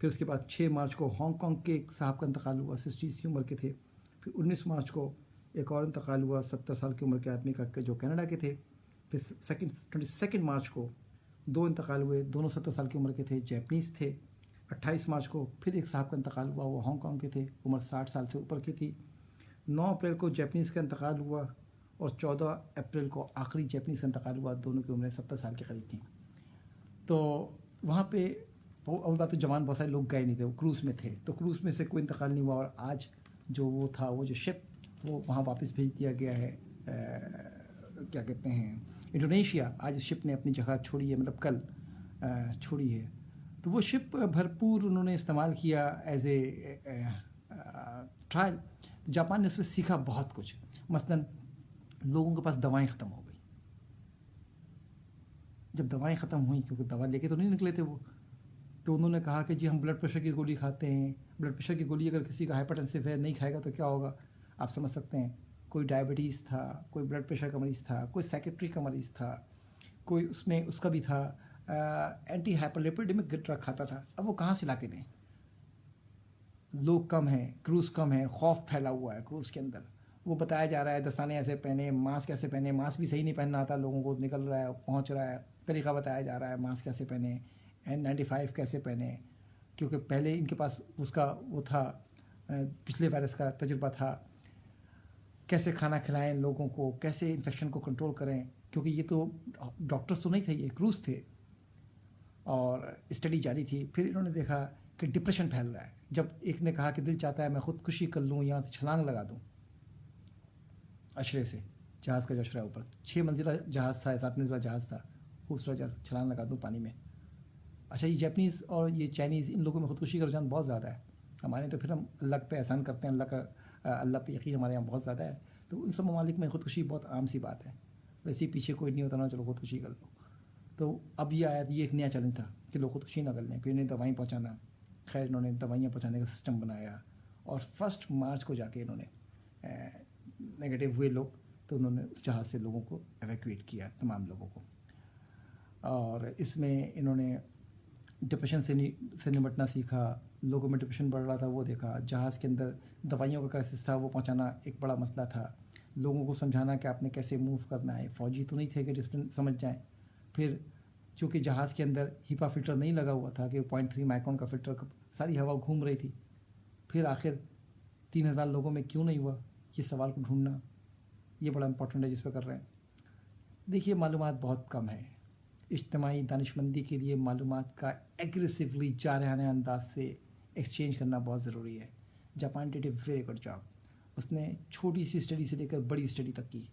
फिर उसके बाद 6 मार्च को हांगकांग के एक साहब का इंतकाल हुआ, 60 की उम्र के थे। फिर 19 मार्च को एक और इंतकाल हुआ 70 साल की उम्र के आदमी का, जो कनाडा के थे। फिर 22 मार्च को 2 इंतकाल हुए, दोनों 70 साल की उम्र के थे, जापानीज़ थे। 28 मार्च को फिर एक साहब का इंतकाल हुआ, वो हांगकांग के थे, उम्र 60 साल से ऊपर की थी। 9 अप्रैल को जापानीज़ का इंतकाल हुआ, और 14 अप्रैल को आखिरी जापानीज़ का इंतकाल हुआ, दोनों की उम्रें 70 साल के करीब थी। तो वहाँ पे और बात तो जवान बहुत सारे लोग गए नहीं थे, वो क्रूज़ में थे, तो क्रूज़ में से कोई इंतकाल नहीं हुआ। और आज जो वो था, वो जो शिप, वो वहाँ वापस भेज दिया गया है, क्या कहते हैं, इंडोनेशिया। आज इस शिप ने अपनी जगह छोड़ी है, मतलब कल छोड़ी है। तो वो शिप भरपूर उन्होंने इस्तेमाल किया एज ए ट्रायल। तो जापान ने उससे सीखा बहुत कुछ। मसलन लोगों के पास दवाएं ख़त्म हो गई। जब दवाएं ख़त्म हुई, क्योंकि दवा लेके तो नहीं निकले थे वो, तो उन्होंने कहा कि जी हम ब्लड प्रेशर की गोली खाते हैं। ब्लड प्रेशर की गोली अगर किसी का हाइपरटेंसिव है, नहीं खाएगा तो क्या होगा, आप समझ सकते हैं। कोई डायबिटीज़ था, कोई ब्लड प्रेशर का मरीज़ था, कोई सेक्रेटरी का मरीज़ था, कोई उसमें उसका भी था, एंटी हाइपरलिपिडेमिक ड्रग खाता था। अब वो कहाँ से ला के दें? लोग कम हैं, क्रूज़ कम है, खौफ फैला हुआ है क्रूज़ के अंदर। वो बताया जा रहा है दस्ताने ऐसे पहने, मास्क ऐसे पहने, मास्क भी सही नहीं पहनना आता लोगों को, निकल रहा है, पहुंच रहा है, तरीका बताया जा रहा है, मास्क कैसे पहने, N95 कैसे पहने, क्योंकि पहले इनके पास उसका वो था, पिछले वायरस का तजुर्बा था। कैसे खाना खिलाएं लोगों को, कैसे इन्फेक्शन को कंट्रोल करें, क्योंकि ये तो डॉक्टर्स तो नहीं थे, ये क्रूज़ थे, और स्टडी जारी थी। फिर इन्होंने देखा कि डिप्रेशन फैल रहा है। जब एक ने कहा कि दिल चाहता है मैं ख़ुदकुशी कर लूँ, यहाँ से छलांग लगा दूँ अशरे से, जहाज़ का जो अशरा ऊपर 6 मंजिला जहाज़ था, 7 मंजिला जहाज़ था, खूबसूरत जहाज़, छलांग लगा दूँ पानी में। अच्छा, ये जापानीज़ और ये चाइनीज़, इन लोगों में ख़ुदकुशी का रुझान बहुत ज़्यादा है। हमारे तो फिर हम अल्लाह पे एहसान करते हैं, अल्लाह पे यकीन हमारे यहाँ बहुत ज़्यादा है। तो उन सब ममालिक में ख़ुदकुशी बहुत आम सी बात है। वैसे ही पीछे कोई नहीं होता ना, चलो ख़ुदकुशी कर लो। तो अब ये आया, ये एक नया चैलेंज था कि लोग ख़ुदकुशी ना कर लें। फिर इन्हें दवाई पहुँचाना, खैर इन्होंने दवाइयाँ पहुँचाने का सिस्टम बनाया, और 1 मार्च को जाके इन्होंने नेगेटिव हुए लोग, तो उन्होंने उस जहाज़ से लोगों को एवैक्यूएट किया, तमाम लोगों को। اور اس میں انہوں نے ڈپریشن سے نمٹنا سیکھا. لوگوں میں ڈپریشن بڑھ رہا تھا وہ دیکھا. جہاز کے اندر دوائیوں کا کرائسس تھا وہ پہنچانا ایک بڑا مسئلہ تھا. لوگوں کو سمجھانا کہ آپ نے کیسے موو کرنا ہے. فوجی تو نہیں تھے کہ ڈسپلن سمجھ جائیں. پھر چونکہ جہاز کے اندر ہیپا فلٹر نہیں لگا ہوا تھا کہ 0.3 مائکرون کا فلٹر ساری ہوا گھوم رہی تھی. پھر آخر 3000 لوگوں میں کیوں نہیں ہوا, یہ سوال کو ڈھونڈنا یہ بڑا امپورٹنٹ ہے جس پہ کر رہے ہیں. دیکھیے معلومات بہت کم ہے. اجتماعی دانش مندی کے لیے معلومات کا ایگریسولی جارحانہ انداز سے ایکسچینج کرنا بہت ضروری ہے. Japan did a very good job. اس نے چھوٹی سی اسٹڈی سے لے کر بڑی اسٹڈی تک کی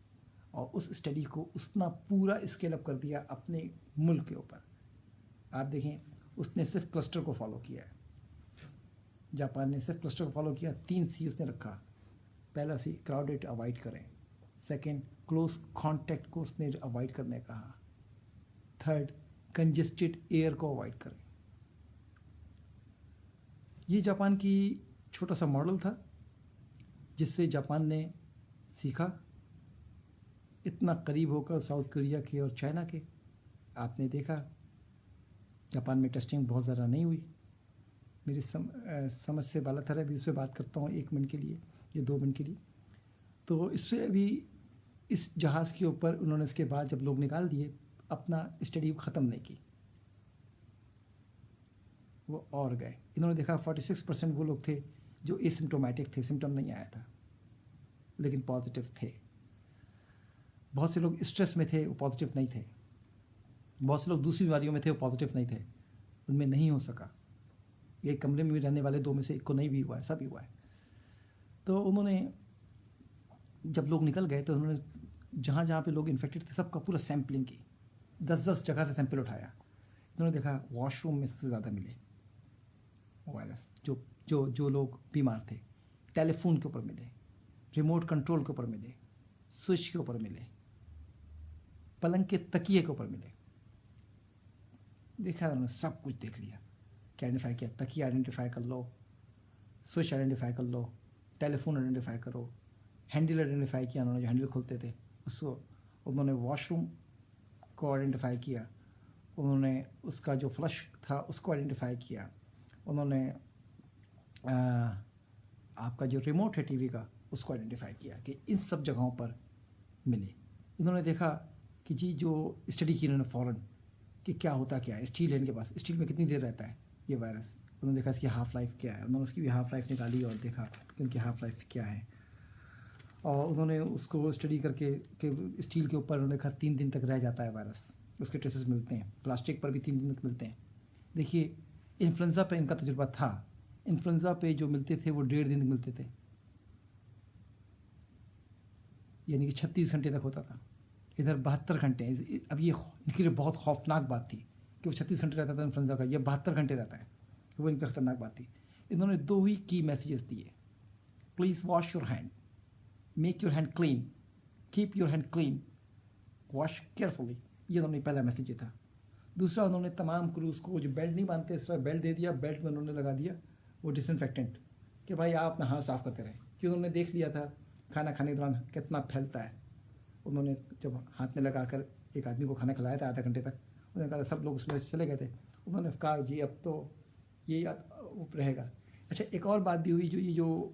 اور اس اسٹڈی کو اتنا پورا اسکیل اپ کر دیا اپنے ملک کے اوپر. آپ دیکھیں اس نے صرف کلسٹر کو فالو کیا ہے. جاپان نے صرف کلسٹر کو فالو کیا. 3 سی اس نے رکھا. پہلا سی کراؤڈیڈ اوائڈ کریں. سیکنڈ کلوز کانٹیکٹ کو اس نے اوائڈ کرنے کہا. تھرڈ کنجسٹڈ ایئر کو اوائڈ کریں. یہ جاپان کی چھوٹا سا ماڈل تھا جس سے جاپان نے سیکھا. اتنا قریب ہو کر ساؤتھ کوریا کے اور چائنا کے آپ نے دیکھا جاپان میں ٹیسٹنگ بہت زیادہ نہیں ہوئی. میری سمجھ سے بالا تر ہے. ابھی اس پہ بات کرتا ہوں 1 منٹ کے لیے یا 2 منٹ کے لیے. تو اس سے ابھی اس جہاز کے اوپر انہوں نے اس کے بعد جب لوگ نکال دیے اپنا اسٹڈی ختم نہیں کی, وہ اور گئے. انہوں نے دیکھا 46% وہ لوگ تھے جو اسمٹومیٹک تھے, سمٹم نہیں آیا تھا لیکن پازیٹیو تھے. بہت سے لوگ اسٹریس میں تھے وہ پازیٹیو نہیں تھے. بہت سے لوگ دوسری بیماریوں میں تھے وہ پازیٹیو نہیں تھے. ان میں نہیں ہو سکا. ایک کمرے میں رہنے والے 2 میں سے 1 کو نہیں بھی ہوا ہے, سب ہی ہوا ہے. تو انہوں نے جب لوگ نکل گئے تو انہوں نے جہاں جہاں پہ لوگ انفیکٹڈ تھے سب کا پورا سیمپلنگ کی. 10 جگہ سے سیمپل اٹھایا. انہوں نے دیکھا واش روم میں سب سے زیادہ ملے وائرس. جو لوگ بیمار تھے ٹیلی فون کے اوپر ملے, ریموٹ کنٹرول کے اوپر ملے, سوئچ کے اوپر ملے, پلنگ کے تکیے کے اوپر ملے. دیکھا انہوں نے سب کچھ دیکھ لیا. کیا آئیڈینٹیفائی کیا؟ تکیہ آئیڈینٹیفائی کر لو, سوئچ آئیڈینٹیفائی کر لو, ٹیلی فون آئیڈینٹیفائی کرو, ہینڈل آئیڈینٹیفائی کیا انہوں نے جو ہینڈل کھولتے تھے اس کو. انہوں نے واش روم کو آئیڈینٹیفائی کیا. انہوں نے اس کا جو فلش تھا اس کو آئیڈینٹیفائی کیا. انہوں نے آپ کا جو ریموٹ ہے ٹی وی کا اس کو آئیڈینٹیفائی کیا کہ ان سب جگہوں پر ملے. انہوں نے دیکھا کہ جی جو اسٹڈی کی انہوں نے فوراً کہ کیا ہوتا کیا ہے. اسٹیل ہے ان کے پاس, اسٹیل میں کتنی دیر رہتا ہے یہ وائرس. انہوں نے دیکھا اس کی ہاف لائف کیا ہے. انہوں نے اس کی بھی ہاف لائف نکالی اور دیکھا کہ ان کی ہاف لائف کیا ہے. اور انہوں نے اس کو اسٹڈی کر کے کہ اسٹیل کے اوپر انہوں نے کہا 3 دن تک رہ جاتا ہے وائرس, اس کے ٹریسز ملتے ہیں. پلاسٹک پر بھی 3 دن تک ملتے ہیں. دیکھیے انفلوئنزا پہ ان کا تجربہ تھا. انفلوئنزا پہ جو ملتے تھے وہ 1.5 دن ملتے تھے, یعنی کہ 36 گھنٹے تک ہوتا تھا. ادھر 72 گھنٹے. اب یہ ان کے لیے بہت خوفناک بات تھی کہ وہ 36 گھنٹے رہتا تھا انفلوئنزا کا, یہ 72 گھنٹے رہتا ہے. وہ ان کی خطرناک بات تھی. انہوں نے 2 ہی کی میسیجز دیے. Please wash your hand, make your hand clean, keep your hand clean, wash carefully. یہ انہوں نے پہلا میسیج تھا. دوسرا انہوں نے تمام کروز کو جو بیلٹ نہیں باندھتے اس طرح بیلٹ دے دیا. بیلٹ میں انہوں نے لگا دیا وہ ڈس انفیکٹنٹ کہ بھائی آپ اپنا ہاتھ صاف کرتے رہیں, کہ انہوں نے دیکھ لیا تھا کھانا کھانے کے دوران کتنا پھیلتا ہے. انہوں نے جب ہاتھ میں لگا کر ایک آدمی کو کھانا کھلایا تھا آدھا گھنٹے تک, انہوں نے کہا سب لوگ اس میں چلے گئے تھے. انہوں نے کہا جی اب تو یہ رہے گا. اچھا ایک اور بات بھی ہوئی, جو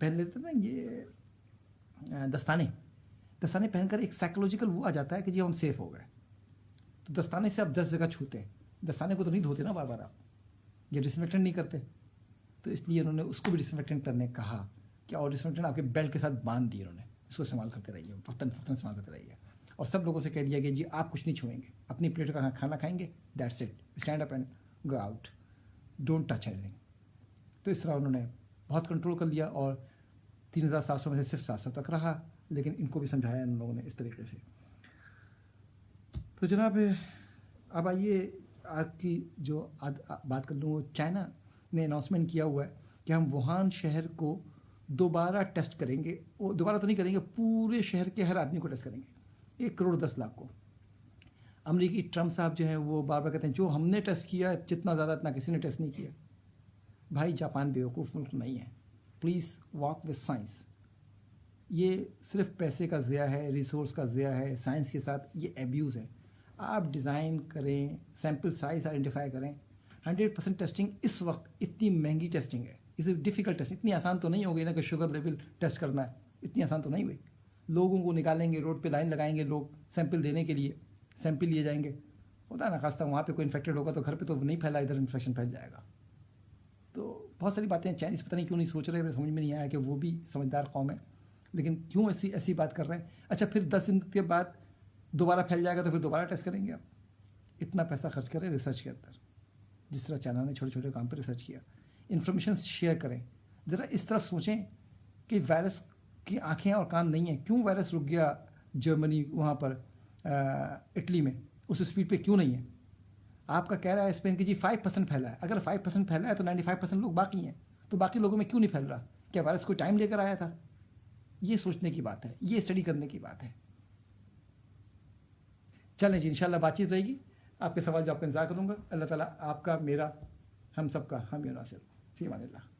پہن لیتے نا یہ دستانے پہن کر ایک سائیکولوجیکل وہ آ جاتا ہے کہ جی ہم سیف ہو گئے. تو دستانے سے آپ 10 جگہ چھوتے ہیں, دستانے کو تو نہیں دھوتے نا بار بار آپ, یہ ڈس انفیکٹنٹ نہیں کرتے. تو اس لیے انہوں نے اس کو بھی ڈس انفیکٹنٹ کرنے کہا کہ اور ڈس انفیکٹنٹ آپ کے بیلٹ کے ساتھ باندھ دیے. انہوں نے اس کو استعمال کرتے رہیے, وقتاً استعمال کرتے رہیے. اور سب لوگوں سے کہہ دیا کہ جی آپ کچھ نہیں چھوئیں گے, اپنی پلیٹ کا کھانا کھائیں گے, that's it, stand up and go out, don't touch any thing. تو اس طرح انہوں نے بہت کنٹرول کر لیا اور 3700 میں سے صرف 700 تک رہا. لیکن ان کو بھی سمجھایا ان لوگوں نے اس طریقے سے. تو جناب اب آئیے آج کی جو بات کر لوں, چائنا نے اناؤنسمنٹ کیا ہوا ہے کہ ہم ووہان شہر کو دوبارہ ٹیسٹ کریں گے. وہ دوبارہ تو نہیں کریں گے, پورے شہر کے ہر آدمی کو ٹیسٹ کریں گے, 1.10 کروڑ کو. امریکی ٹرمپ صاحب جو ہیں وہ بار بار کہتے ہیں جو ہم نے ٹیسٹ کیا جتنا زیادہ اتنا کسی نے ٹیسٹ نہیں کیا. بھائی جاپان بیوقوف ملک نہیں ہے. Please walk with science. یہ صرف پیسے کا ضیاع ہے, ریسورس کا ضیاع ہے. سائنس کے ساتھ یہ ایبیوز ہے. آپ ڈیزائن کریں, سیمپل سائز آئیڈینٹیفائی کریں. 100% ٹیسٹنگ اس وقت اتنی مہنگی ٹیسٹنگ ہے, اس ڈیفیکلٹ ٹیسٹنگ, اتنی آسان تو نہیں ہوگی نا کہ شوگر لیول ٹیسٹ کرنا ہے, اتنی آسان تو نہیں ہوئی. لوگوں کو نکالیں گے, روڈ پہ لائن لگائیں گے لوگ سیمپل دینے کے لیے, سیمپل لیے جائیں گے. خدا نہ خواستہ وہاں پہ کوئی انفیکٹڈ ہوگا تو گھر پہ تو نہیں پھیلا, ادھر انفیکشن پھیل جائے گا. تو بہت ساری باتیں ہیں. چائنیز پتہ نہیں کیوں نہیں سوچ رہے, سمجھ میں نہیں آیا کہ وہ بھی سمجھدار قوم ہے, لیکن کیوں ایسی بات کر رہے ہیں. اچھا پھر 10 دن کے بعد دوبارہ پھیل جائے گا تو پھر دوبارہ ٹیسٹ کریں گے. آپ اتنا پیسہ خرچ کریں ریسرچ کے اندر, جس طرح چائنا نے چھوٹے چھوٹے کام پہ ریسرچ کیا. انفارمیشن شیئر کریں. ذرا اس طرح سوچیں کہ وائرس کی آنکھیں اور کان نہیں ہیں. کیوں وائرس رک گیا جرمنی, وہاں پر اٹلی میں, اس اسپیڈ پہ کیوں نہیں ہے؟ آپ کا کہہ رہا ہے اسپین کہ جی 5% پھیلا ہے. اگر 5% پھیلا ہے تو 95% لوگ باقی ہیں, تو باقی لوگوں میں کیوں نہیں پھیل رہا؟ کیا وائرس کوئی ٹائم لے کر آیا تھا؟ یہ سوچنے کی بات ہے, یہ اسٹڈی کرنے کی بات ہے. چلیں جی, انشاءاللہ بات چیت رہے گی. آپ کے سوال جواب کا انتظار کروں گا. اللہ تعالیٰ آپ کا, میرا, ہم سب کا حامی و ناصر. فی امان اللہ.